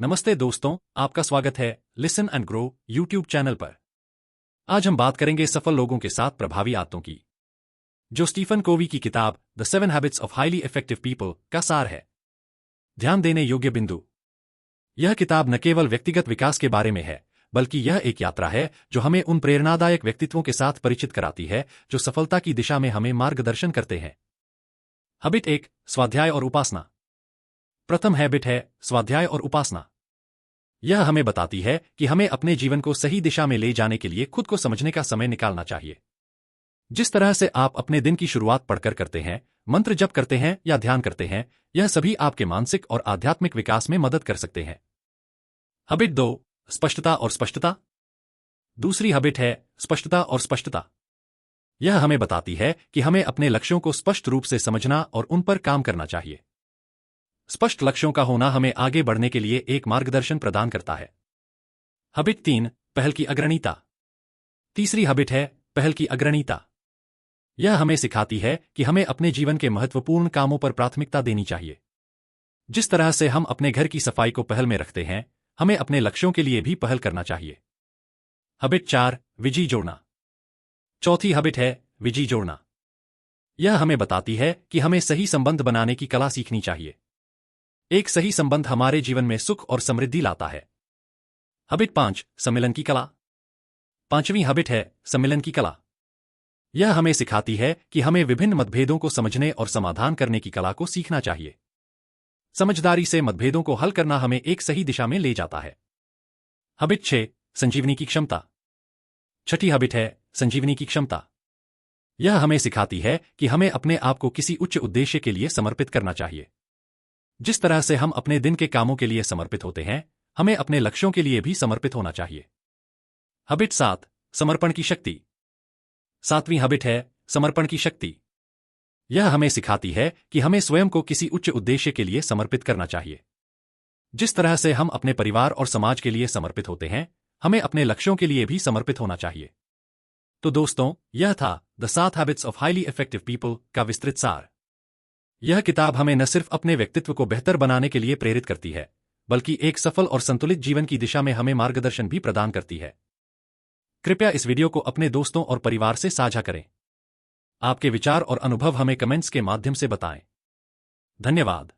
नमस्ते दोस्तों, आपका स्वागत है listen and grow YouTube channel पर। आज हम बात करेंगे सफल लोगों के साथ प्रभावी आदतों की, जो स्टीफन कोवी की किताब the 7 habits of highly effective people का सार है। ध्यान देने योग्य बिंदु। यह किताब न केवल व्यक्तिगत विकास के बारे में है, बल्कि यह एक यात्रा है जो हमें उन प्रेरणादायक व्यक्तित्वों के साथ परिचित कराती है जो सफलता की दिशा में हमें मार्गदर्शन करते हैं। हैबिट 1, स्वाध्याय और उपासना। प्रथम हैबिट है स्वाध्याय और उपासना। यह हमें बताती है कि हमें अपने जीवन को सही दिशा में ले जाने के लिए खुद को समझने का समय निकालना चाहिए। जिस तरह से आप अपने दिन की शुरुआत पढ़कर करते हैं, मंत्र जप करते हैं या ध्यान करते हैं, यह सभी आपके मानसिक और आध्यात्मिक विकास में मदद कर सकते हैं। हैबिट 2, स्पष्टता और स्पष्टता। दूसरी हैबिट है स्पष्टता और स्पष्टता। यह हमें बताती है कि हमें अपने लक्ष्यों को स्पष्ट रूप से समझना और उन पर काम करना चाहिए। स्पष्ट लक्ष्यों का होना हमें आगे बढ़ने के लिए एक मार्गदर्शन प्रदान करता है। हैबिट 3, पहल की अग्रणीयता। तीसरी हैबिट है पहल की अग्रणीयता। यह हमें सिखाती है कि हमें अपने जीवन के महत्वपूर्ण कामों पर प्राथमिकता देनी चाहिए। जिस तरह से हम अपने घर की सफाई को पहल में रखते हैं, हमें अपने लक्ष्यों के लिए भी पहल करना चाहिए। हैबिट 4, विजय जोड़ना। चौथी हैबिट है विजय जोड़ना। यह हमें बताती है कि हमें सही संबंध बनाने की कला सीखनी चाहिए। एक सही संबंध हमारे जीवन में सुख और समृद्धि लाता है। हैबिट 5, सम्मिलन की कला। पांचवी हैबिट है सम्मिलन की कला। यह हमें सिखाती है कि हमें विभिन्न मतभेदों को समझने और समाधान करने की कला को सीखना चाहिए। समझदारी से मतभेदों को हल करना हमें एक सही दिशा में ले जाता है। हैबिट 6, संजीवनी की क्षमता। छठी हैबिट है संजीवनी की क्षमता। यह हमें सिखाती है कि हमें अपने आप को किसी उच्च उद्देश्य के लिए समर्पित करना चाहिए। जिस तरह से हम अपने दिन के कामों के लिए समर्पित होते हैं, हमें अपने लक्ष्यों के लिए भी समर्पित होना चाहिए। हैबिट 7, समर्पण की शक्ति। सातवीं हैबिट है समर्पण की शक्ति। यह हमें सिखाती है कि हमें स्वयं को किसी उच्च उद्देश्य के लिए समर्पित करना चाहिए। जिस तरह से हम अपने परिवार और समाज के लिए समर्पित होते हैं, हमें अपने लक्ष्यों के लिए भी समर्पित होना चाहिए। तो दोस्तों, यह था the 7 habits of highly effective people का विस्तृत सार। यह किताब हमें न सिर्फ अपने व्यक्तित्व को बेहतर बनाने के लिए प्रेरित करती है, बल्कि एक सफल और संतुलित जीवन की दिशा में हमें मार्गदर्शन भी प्रदान करती है। कृपया इस वीडियो को अपने दोस्तों और परिवार से साझा करें। आपके विचार और अनुभव हमें कमेंट्स के माध्यम से बताएं। धन्यवाद।